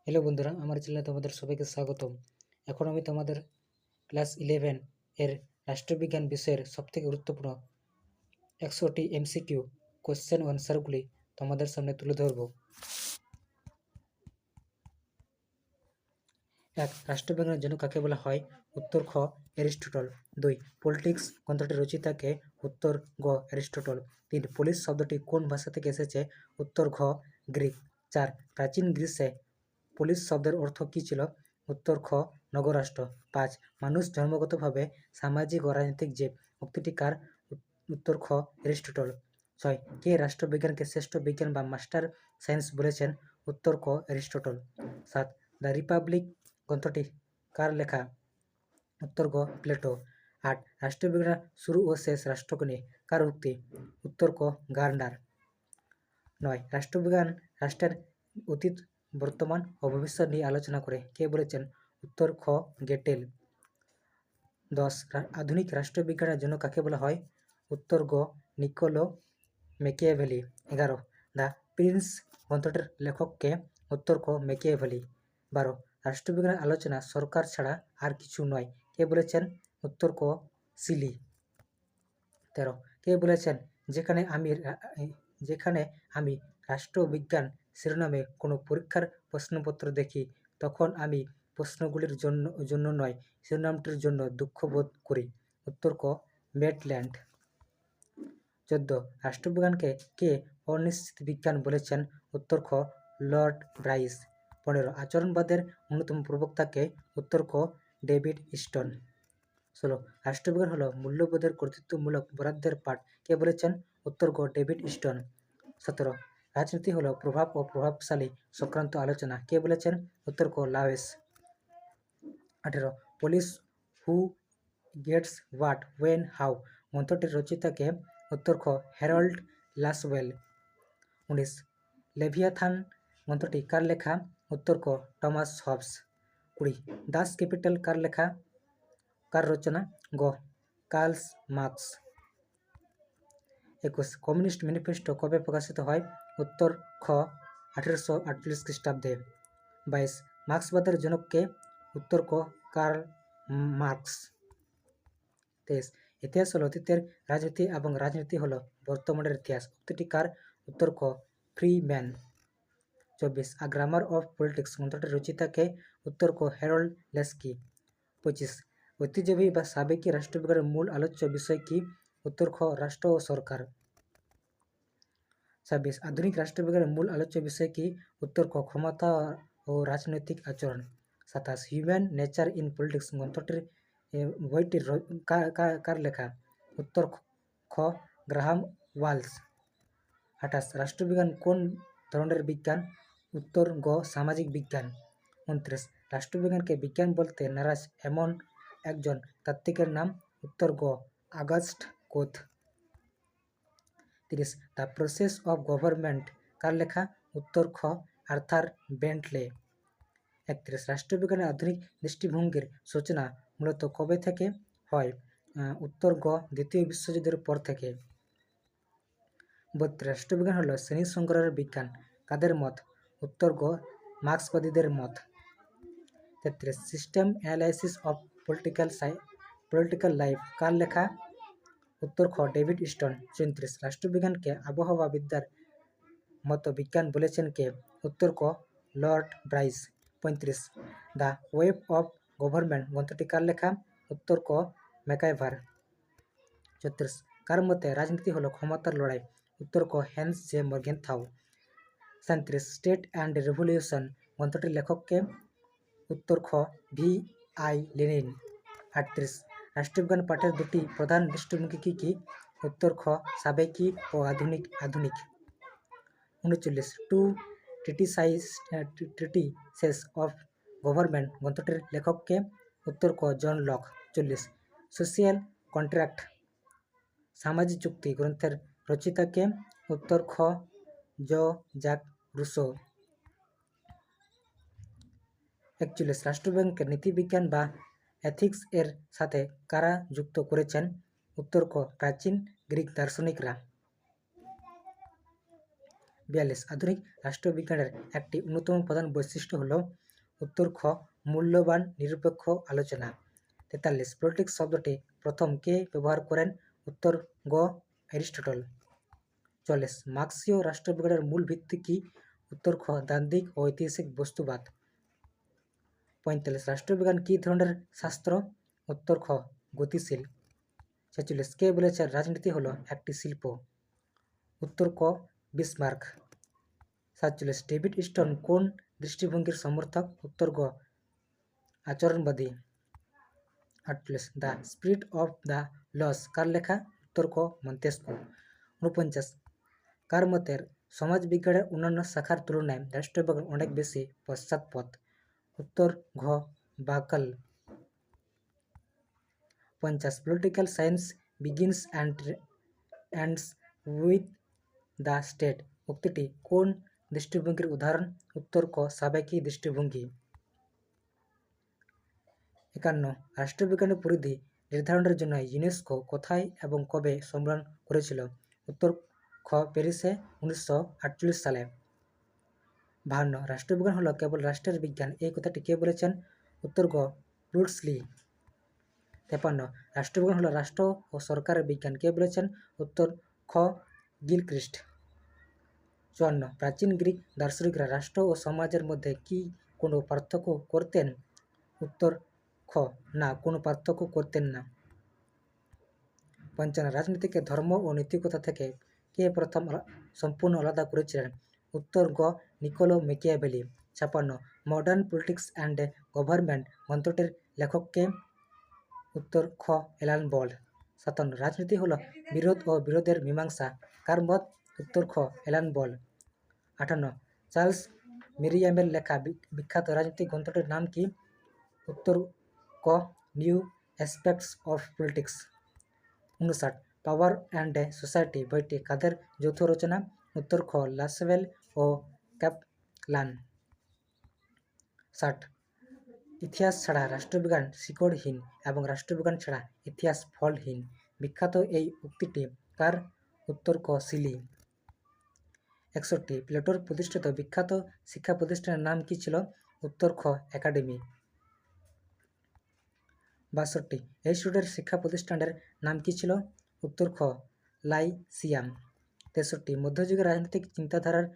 Hello বন্ধুরা, আমার চ্যানেলে তোমাদের সবাইকে স্বাগতম। এখন আমি তোমাদের ক্লাস 11 এর রাষ্ট্রবিজ্ঞান বিষয়ের সবথেকে গুরুত্বপূর্ণ 100টি এমসিকিউ কোশ্চেন ও আনসারগুলি তোমাদের সামনে তুলে ধরব। 1. রাষ্ট্রবিজ্ঞানের জন্য কাকে বলা হয়? উত্তর খ অ্যারিস্টটল। 2. পলিটিক্স গ্রন্থটির রচয়িতাকে? উত্তর গ অ্যারিস্টটল। 3. পুলিশ শব্দটি কোন ভাষা থেকে এসেছে? উত্তর ঘ গ্রিক। 4. প্রাচীন গ্রীসে পুলিশ শব্দের অর্থ কী ছিল? উত্তর খ নগরাষ্ট্র। 5. মানুষ জন্মগতভাবে সামাজিক ও রাজনৈতিক জীব, উক্তিটি কার? উত্তর খ অ্যারিস্টটল। 6. কে রাষ্ট্রবিজ্ঞানকে শ্রেষ্ঠ বিজ্ঞান বা মাস্টার সায়েন্স বলেছেন? উত্তর ক অ্যারিস্টটল। 7. দ্য রিপাবলিক গ্রন্থটি কার লেখা? উত্তর গ প্লেটো। 8. রাষ্ট্রবিজ্ঞানের শুরু ও শেষ রাষ্ট্রকে নিয়ে কার উক্তি? উত্তর ক গার্নার। 9. রাষ্ট্রবিজ্ঞান রাষ্ট্রের অতীত, বর্তমান ও ভবিষ্যৎ নিয়ে আলোচনা করে, কে বলেছেন? উত্তর খ গেটেল। 10. আধুনিক রাষ্ট্রবিজ্ঞানের জন্য কাকে বলা হয়? উত্তর গ নিকোলো ম্যাকিয়াভেলি। 11. দ্য প্রিন্স গ্রন্থটির লেখককে? উত্তর ক ম্যাকিয়াভেলি। 12. রাষ্ট্রবিজ্ঞানের আলোচনা সরকার ছাড়া আর কিছু নয়, কে বলেছেন? উত্তর ক সিলি। 13. কে বলেছেন যেখানে আমি রাষ্ট্রবিজ্ঞান শিরোনামে কোনো পরীক্ষার প্রশ্নপত্র দেখি, তখন আমি প্রশ্নগুলির জন্য নয়, শিরোনামটির জন্য দুঃখ বোধ করি? উত্তর ক মেটল্যান্ড। 14. রাষ্ট্রবিজ্ঞানকে কে অনিশ্চিত বিজ্ঞান বলেছেন? উত্তর খ লর্ড ব্রাইস। 15. আচরণবাদের অন্যতম প্রবক্তাকে? উত্তর ক ডেভিড স্টোন। 16. রাষ্ট্রবিজ্ঞান হলো মূল্যবোধের কর্তৃত্বমূলক বরাদ্দের পাঠ, কে বলেছেন? উত্তর ক ডেভিড স্টোন। 17. রাজনীতি হলো প্রভাব ও প্রভাবশালী সংক্রান্ত আলোচনা, কে বলেছেন? উত্তর ক লাওয়েস। 18. Police who gets what when how গ্রন্থটির রচয়িতাকে? উত্তর খ হ্যারল্ড লাসওয়েল। 19. লেভিয়াথান গ্রন্থটি কার লেখা? উত্তর ক টমাস হবস। 20. দাস ক্যাপিটাল কার লেখা, কার রচনা? গ কার্ল মার্কস। 21. কমিউনিস্ট ম্যানিফেস্টো কবে প্রকাশিত হয়? উত্তর খ 1848 খ্রিস্টাব্দে। 22. মার্ক্সবাদের জনককে? উত্তর ক কার্ল মার্কস। 23. ইতিহাস হলো অতীতের রাজনীতি এবং রাজনীতি হলো বর্তমানের ইতিহাস, উক্তিটি কার? উত্তর ক Freeman. 24. A grammar of politics গ্রন্থটির রচয়িতাকে? উত্তর ক হ্যারল্ড লেস্কি। 25. ঐতিহ্যবাহী বা সাবেকি রাষ্ট্রবিজ্ঞানের মূল আলোচ্য বিষয় কি? উত্তর খ রাষ্ট্র ও সরকার। 26. আধুনিক রাষ্ট্রবিজ্ঞানের মূল আলোচ্য বিষয় কি? উত্তর ক ক্ষমতা ও রাজনৈতিক আচরণ। 27. হিউম্যান নেচার ইন পলিটিক্স গ্রন্থটির বইটির কার লেখা? উত্তর খ গ্রাহাম ওয়ালস। 28. রাষ্ট্রবিজ্ঞান কোন ধরনের বিজ্ঞান? উত্তর গ সামাজিক বিজ্ঞান। 29. রাষ্ট্রবিজ্ঞানকে বিজ্ঞান বলতে নারাজ এমন একজন তাত্ত্বিকের নাম? উত্তর গ August Comte. 30. The process of government কার লেখা? উত্তর খ আর্থার বেন্টলে। 31. রাষ্ট্রবিজ্ঞানের আধুনিক দৃষ্টিভঙ্গির সূচনা মূলত কবে থেকে হয়? উত্তর গ দ্বিতীয় বিশ্বযুদ্ধের পর থেকে। 32. রাষ্ট্রবিজ্ঞান হলো শ্রেণী সংগ্রহের বিজ্ঞান, কাদের মত? উত্তর গ মার্ক্সবাদীদের মত। 33. System analysis of political life কার লেখা? উত্তর খ ডেভিড স্টোন। 34. রাষ্ট্রবিজ্ঞানকে আবহাওয়াবিদ্যার মতো বিজ্ঞান বলেছেন কে? উত্তর ক Lord Bryce. 35. The web of government গ্রন্থটি কার লেখা? উত্তর ক ম্যাকাইভার। 36. কার মতে রাজনীতি হলো ক্ষমতার লড়াই? উত্তর ক Hans J Morgenthau. 37. State and revolution গ্রন্থটির লেখককে? উত্তর খ ভি আই লেনিন। 38. রাষ্ট্রবিজ্ঞান পাঠের দুটি প্রধান দৃষ্টিভঙ্গি কী কী? উত্তর খ সাবেকি ও আধুনিক। 39. টু ট্রিটিসেস অফ গভর্নমেন্ট গ্রন্থটির লেখককে? উত্তর ক জন লক। 40. সোশিয়াল কন্ট্রাক্ট সামাজিক চুক্তি গ্রন্থের রচয়িতাকে? উত্তর খ জ্যাক রুসো। 41. রাষ্ট্রবিজ্ঞানকে নীতিবিজ্ঞান বা এথিক্স এর সাথে কারা যুক্ত করেছেন? উত্তর ক প্রাচীন গ্রিক দার্শনিকরা। 42 আধুনিক রাষ্ট্রবিজ্ঞানের একটি অন্যতম প্রধান বৈশিষ্ট্য হল উত্তর খ মূল্যবান নিরপেক্ষ আলোচনা। 43 পলিটিক্স শব্দটি প্রথম কে ব্যবহার করেন? উত্তর গ অ্যারিস্টটল। 44 মার্ক্সীয় রাষ্ট্রবিজ্ঞানের মূল ভিত্তি কি? উত্তর খ দ্বান্দ্বিক ও ঐতিহাসিক বস্তুবাদ। 45 রাষ্ট্রবিজ্ঞান কী ধরনের শাস্ত্র? উত্তর খ গতিশীল। 46 কে বলেছেন রাজনীতি হলো একটি শিল্প? উত্তর ক বিসমার্ক। 47 ডেভিড স্টোন কোন দৃষ্টিভঙ্গির সমর্থক? উত্তর গ আচরণবাদী। 48 the spirit of the laws কার লেখা? উত্তর ক মন্তেস্কু। 49 কার মতের সমাজবিজ্ঞানের অন্যান্য শাখার তুলনায় রাষ্ট্রবিজ্ঞান অনেক বেশি পশ্চাৎপদ? উত্তর ঘ Buckle. 50 political science begins and ends with the state উক্তিটি কোন দৃষ্টিভঙ্গির উদাহরণ? উত্তর ক সাবেকি দৃষ্টিভঙ্গি। 51 রাষ্ট্রবিজ্ঞানের পরিধি নির্ধারণের জন্য ইউনেস্কো কোথায় এবং কবে সম্মেলন করেছিল? উত্তর খ প্যারিসে 1948 সালে। 52 রাষ্ট্রবিজ্ঞান হলো কেবল রাষ্ট্রের বিজ্ঞান, এই কথাটি কে বলেছেন? উত্তর গ ব্রুটসলি। 53 রাষ্ট্রবিজ্ঞান হলো রাষ্ট্র ও সরকারের বিজ্ঞান, কে বলেছেন? উত্তর খ গিলক্রিস্ট। 54 প্রাচীন গ্রিক দার্শনিকরা রাষ্ট্র ও সমাজের মধ্যে কি কোনো পার্থক্য করতেন? উত্তর খ না, কোনো পার্থক্য করতেন না। 55 রাজনীতিকে ধর্ম ও নৈতিকতা থেকে কে প্রথম সম্পূর্ণ আলাদা করেছিলেন? উত্তর গ Niccolo Machiavelli. 56 modern politics and government গ্রন্থটির লেখক কে? উত্তর খ অ্যালান বল। 57 রাজনীতি হলো বিরোধ ও বিরোধের মীমাংসা, কার মত? উত্তর খ অ্যালান বল। 58 চার্লস মেরিয়ামের লেখা বিখ্যাত রাজনৈতিক গ্রন্থটির নাম কি? উত্তর ক new aspects of politics. 59 power and society বইটি কাদের যৌথ রচনা? উত্তর খ লাসওয়েল ও ক্যাপলান। 60 ইতিহাস ছাড়া রাষ্ট্রবিজ্ঞান শিকড়হীন এবং রাষ্ট্রবিজ্ঞান ছাড়া ইতিহাস ফলহীন, বিখ্যাত এই উক্তিটি কার? উত্তর ক সিলি। 61 প্লেটোর প্রতিষ্ঠিত বিখ্যাত শিক্ষা প্রতিষ্ঠানের নাম কি ছিল? উত্তর খ একাডেমি। 62 অ্যারিস্টটলের শিক্ষা প্রতিষ্ঠানের নাম কি ছিল? উত্তর খ লাইসিয়াম। 63 মধ্যযুগের রাজনৈতিক চিন্তাধারার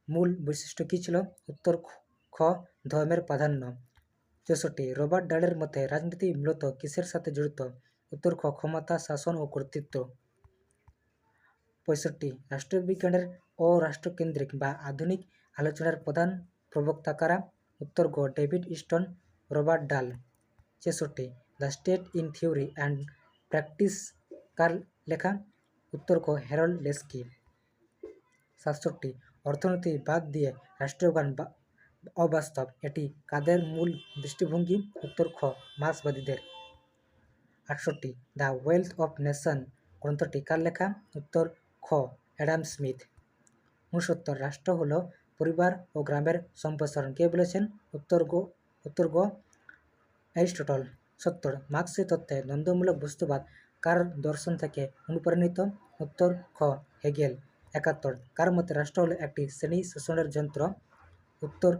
মূল বৈশিষ্ট্য কী ছিল? উত্তর খ ধর্মের প্রাধান্য। 64 রবার্ট ডালের মতে রাজনীতি মূলত কিসের সাথে জড়িত? উত্তর খ ক্ষমতা, শাসন ও কর্তৃত্ব। 65 রাষ্ট্রবিজ্ঞানের অরাষ্ট্রকেন্দ্রিক বা আধুনিক আলোচনার প্রধান প্রবক্তা কারা? উত্তর গ David stone, Robert Dahl. 66 the state in theory and practice কার লেখা? উত্তর ক হ্যারল্ড লেস্কি। 67 অর্থনীতি বাদ দিয়ে রাষ্ট্রবিজ্ঞান অবাস্তব, এটি কাদের মূল দৃষ্টিভঙ্গি? উত্তর খ মার্ক্সবাদীদের। 68 দ্য ওয়েলথ অফ নেশন গ্রন্থটি কার লেখা? উত্তর খ অ্যাডাম স্মিথ। 69 রাষ্ট্র হলো পরিবার ও গ্রামের সম্প্রসারণ, কে বলেছেন? উত্তর গ অ্যারিস্টটল। 70 মার্ক্সের তত্ত্বে দ্বন্দ্বমূলক বস্তুবাদ কার দর্শন থেকে অনুপ্রাণিত? উত্তর খ হেগেল। 71 কার মতে রাষ্ট্র হলো একটি শ্রেণী শোষণের যন্ত্র? উত্তর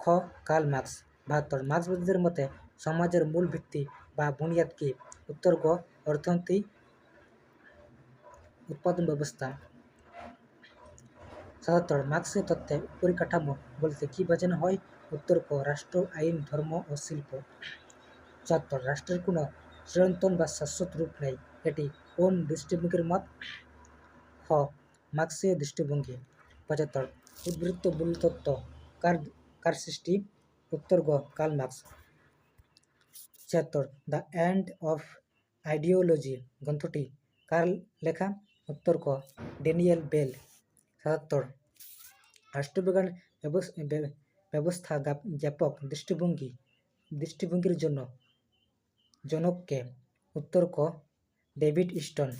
খ কার্ল মার্ক্স। 72 মার্ক্সবাদীদের মতে সমাজের মূল ভিত্তি বা বুনিয়াদ কি? উত্তর গ অর্থনীতি, উৎপাদন ব্যবস্থা। 77 মার্ক্সের তত্ত্বে পরিকাঠামো বলতে কি বোঝানো হয়? উত্তর ক রাষ্ট্র, আইন, ধর্ম ও শিল্প। 74 রাষ্ট্রের কোনো চিরন্তন বা শাশ্বত রূপ নেই, এটি কোন দৃষ্টিভঙ্গির মত? খ মার্ক্সীয় দৃষ্টিভঙ্গি। 75 উদ্বৃত্ত মূলতত্ত্ব কার সৃষ্টি? উত্তর গ Karl Marx. 76 the end of ideology গ্রন্থটি কার লেখা? উত্তর ক ড্যানিয়েল বেল। 77 রাষ্ট্রবিজ্ঞান ব্যবস্থা জ্ঞাপক দৃষ্টিভঙ্গির জনককে? উত্তর ক ডেভিড স্টোন।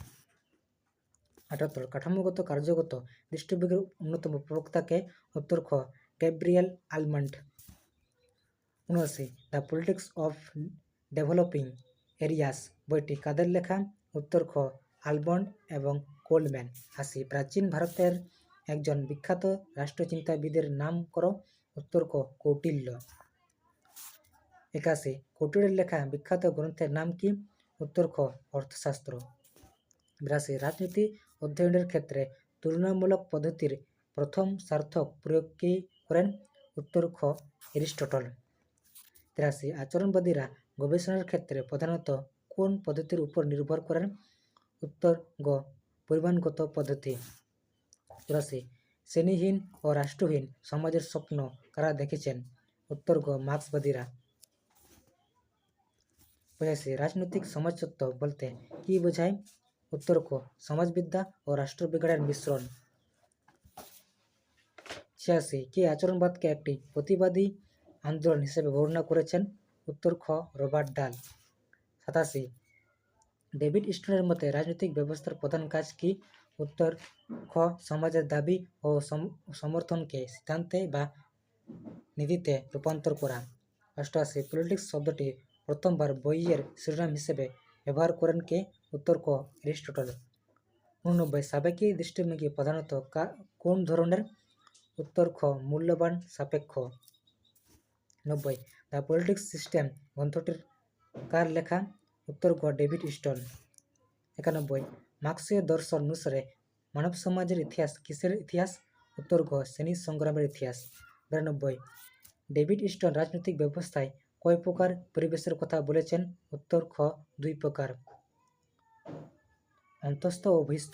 78 কাঠামোগত কার্যগত দৃষ্টিভঙ্গির অন্যতম প্রবক্তাকে? উত্তর খ Gabriel almond. 79 the politics of developing areas বইটি কাদের লেখা? উত্তর খ আলমন্ড এবং কোলম্যান। 80 প্রাচীন ভারতের একজন বিখ্যাত রাষ্ট্রচিন্তাবিদের নাম করো। উত্তর ক কৌটিল্য। 81 কৌটিল্যের লেখা বিখ্যাত গ্রন্থের নাম কি? উত্তর খ অর্থশাস্ত্র। 82 রাজনীতি অধ্যয়নের ক্ষেত্রে তুলনামূলক পদ্ধতির প্রথম সার্থক প্রয়োগ কে করেন? উত্তর খ এরিস্টটল। 83 আচরণবাদীরা গবেষণার ক্ষেত্রে প্রধানত কোন পদ্ধতির উপর নির্ভর করেন? উত্তর গ পরিমাণগত পদ্ধতি। 84 শ্রেণীহীন ও রাষ্ট্রহীন সমাজের স্বপ্ন কারা দেখেছেন? উত্তর গ মার্ক্সবাদীরা। 85 রাজনৈতিক সমাজতত্ত্ব বলতে কি বোঝায়? উত্তর ক সমাজবিদ্যা ও রাষ্ট্রবিজ্ঞানের মিশ্রণ। 86 কে আচরণবাদকে একটি প্রতিবাদী আন্দোলন হিসেবে বর্ণনা করেছেন? উত্তর খ রবার্ট ডাল। 87 ডেভিড স্টোনের মতে রাজনৈতিক ব্যবস্থার প্রধান কাজ কি? উত্তর খ সমাজের দাবি ও সমর্থনকে সিদ্ধান্তে বা নীতিতে রূপান্তর করা। 88 পলিটিক্স শব্দটি প্রথমবার বইয়ের শিরোনাম হিসেবে ব্যবহার করেন কে? উত্তর ক এরিস্টটল। 89 সাবেকি দৃষ্টিভঙ্গি প্রধানত কোন ধরনের? উত্তর খ মূল্যবান সাপেক্ষ। 90 দ্য পলিটিক্স সিস্টেম গ্রন্থটির কার লেখা? উত্তর ক ডেভিড স্টোন। 91 মার্ক্সীয় দর্শন অনুসারে মানব সমাজের ইতিহাস কিসের ইতিহাস? উত্তর ক শ্রেণী সংগ্রামের ইতিহাস। 92 ডেভিড স্টোন রাজনৈতিক ব্যবস্থায় কয় প্রকার পরিবেশের কথা বলেছেন? উত্তর খ 2 প্রকার, অন্তঃস্থ ও বহিস্থ।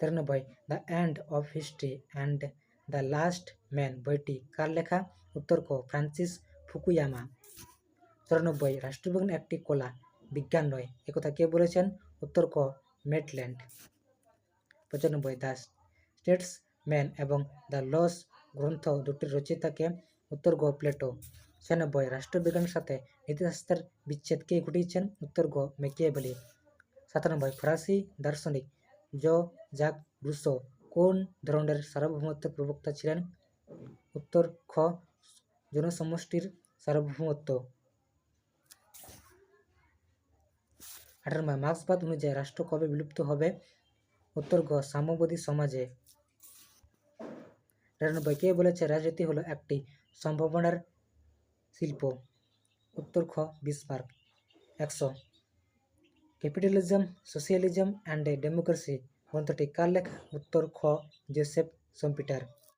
93 the end of history and the last man বইটি কার লেখা? উত্তর ক ফ্রান্সিস ফুকুয়ামা। 94 রাষ্ট্রবিজ্ঞান একটি কলা, বিজ্ঞান নয়, একথা কে বলেছেন? উত্তর ক মেটল্যান্ড। 95 দ্য স্টেটসম্যান এবং দ্য লস গ্রন্থ দুটির রচয়িতাকে? উত্তর গ প্লেটো। 96 রাষ্ট্রবিজ্ঞানের সাথে নীতিশাস্ত্রের বিচ্ছেদ কে ঘটিয়েছেন? উত্তর গ ম্যাকিয়াভেলি। 97 ফরাসি দার্শনিক জ্যাক রুসো কোন ধরনের সার্বভৌমত্বের প্রবক্তা ছিলেন? উত্তর খ জনসমষ্টির সার্বভৌমত্ব। 98 মার্ক্সবাদ অনুযায়ী রাষ্ট্র কবে বিলুপ্ত হবে? উত্তর গ সাম্যবাদী সমাজে। 99 কে বলেছে রাজনীতি হলো একটি সম্ভাবনার শিল্প? উত্তর খ Bismarck. 100 capitalism, socialism and democracy গ্রন্থটি কার লেখা? উত্তর খ জোসেফ সম্পিটার।